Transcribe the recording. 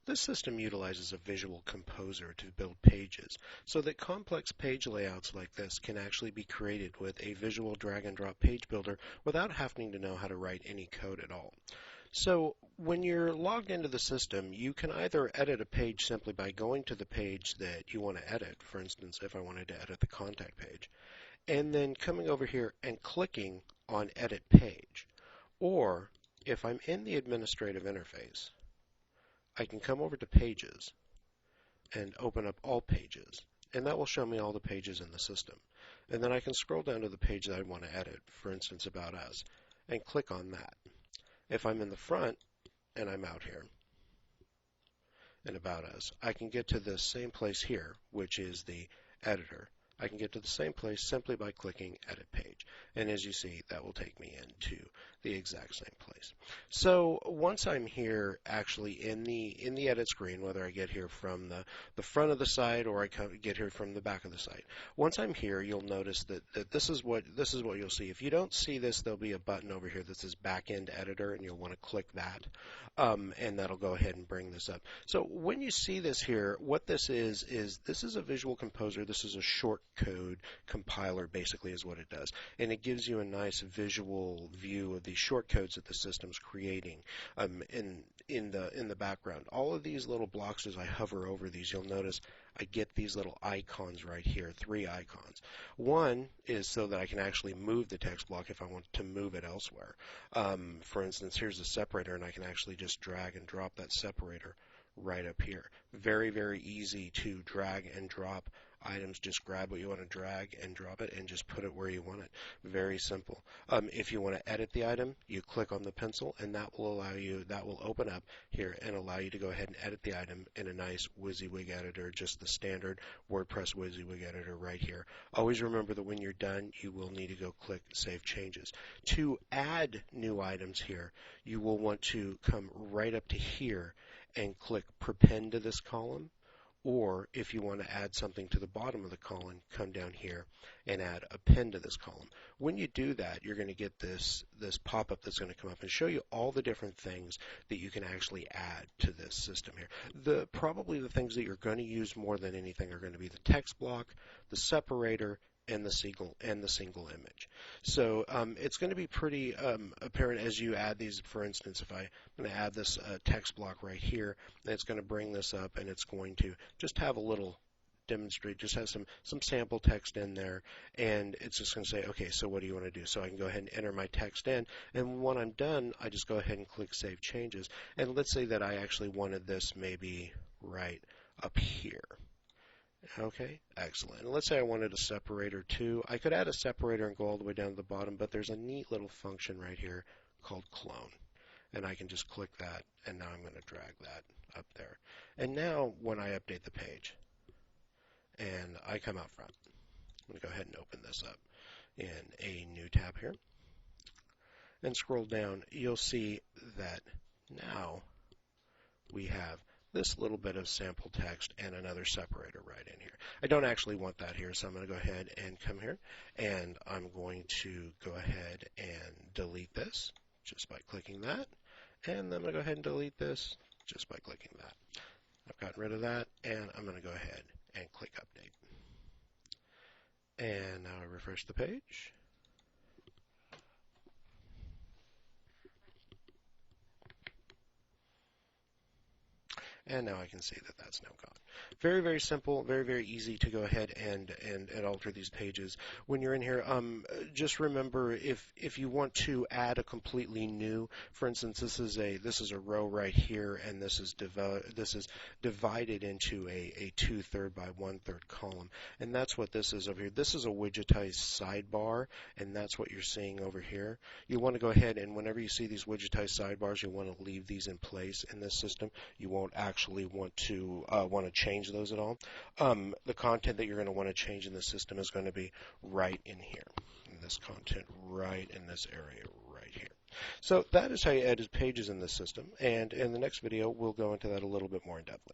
This system utilizes a visual composer to build pages so that complex page layouts like this can actually be created with a visual drag and drop page builder without having to know how to write any code at all. So when you're logged into the system, you can either edit a page simply by going to the page that you want to edit. For instance, if I wanted to edit the contact page, and then coming over here and clicking on Edit Page. Or if I'm in the administrative interface, I can come over to Pages and open up All Pages, and that will show me all the pages in the system. And then I can scroll down to the page that I want to edit, for instance, About Us, and click on that. If I'm in the front and I'm out here and About Us, I can get to the same place here, which is the editor. I can get to the same place simply by clicking Edit Page. And as you see, that will take me into the exact same place. So once I'm here actually in the edit screen, whether I get here from the front of the site or I get here from the back of the site, once I'm here, you'll notice that this is what you'll see. If you don't see this, there'll be a button over here that says Backend Editor, and you'll want to click that, and that'll go ahead and bring this up. So when you see this here, what this is this is a visual composer. This is a short code compiler, basically, is what it does, and it gives you a nice visual view of the shortcodes that the system's creating in the background. All of these little blocks, as I hover over these, you'll notice I get these little icons right here, 3 icons. One is so that I can actually move the text block if I want to move it elsewhere. For instance, here's a separator, and I can actually just drag and drop that separator right up here. Very, very easy to drag and drop items. Just grab what you want to drag and drop it and just put it where you want it. Very simple. If you want to edit the item, you click on the pencil, and that will open up here and allow you to go ahead and edit the item in a nice WYSIWYG editor, just the standard WordPress WYSIWYG editor right here. Always remember that when you're done, you will need to go click Save Changes. To add new items here, you will want to come right up to here and click Prepend to this column. Or if you want to add something to the bottom of the column, come down here and add Append to this column. When you do that, you're going to get this pop-up that's going to come up and show you all the different things that you can actually add to this system here. Probably the things that you're going to use more than anything are going to be the text block, the separator, and the single image. So it's going to be pretty apparent as you add these. For instance, if I'm going to add this text block right here, it's going to bring this up, and it's going to just have a little demonstrate, just have some sample text in there, and it's just going to say, okay, so what do you want to do? So I can go ahead and enter my text in, and when I'm done, I just go ahead and click Save Changes. And let's say that I actually wanted this maybe right up here. Okay, excellent. And let's say I wanted a separator too. I could add a separator and go all the way down to the bottom, but there's a neat little function right here called clone. And I can just click that, and now I'm going to drag that up there. And now when I update the page and I come out front, I'm going to go ahead and open this up in a new tab here and scroll down, you'll see that now we have this little bit of sample text and another separator right in here. I don't actually want that here, so I'm going to go ahead and come here, and I'm going to go ahead and delete this just by clicking that, and then I'm going to go ahead and delete this just by clicking that. I've gotten rid of that, and I'm going to go ahead and click Update. And now I refresh the page. And now I can see that that's now gone. Very, very simple, very, very easy to go ahead and alter these pages. When you're in here, just remember if you want to add a completely new, for instance, this is a row right here, and this is divided into a 2/3 by 1/3 column, and that's what this is over here. This is a widgetized sidebar, and that's what you're seeing over here. You want to go ahead and whenever you see these widgetized sidebars, you want to leave these in place in this system. You won't actually want to change those at all. The content that you're going to want to change in the system is going to be right in here. And this content right in this area right here. So that is how you edit pages in this system. And in the next video, we'll go into that a little bit more in depth.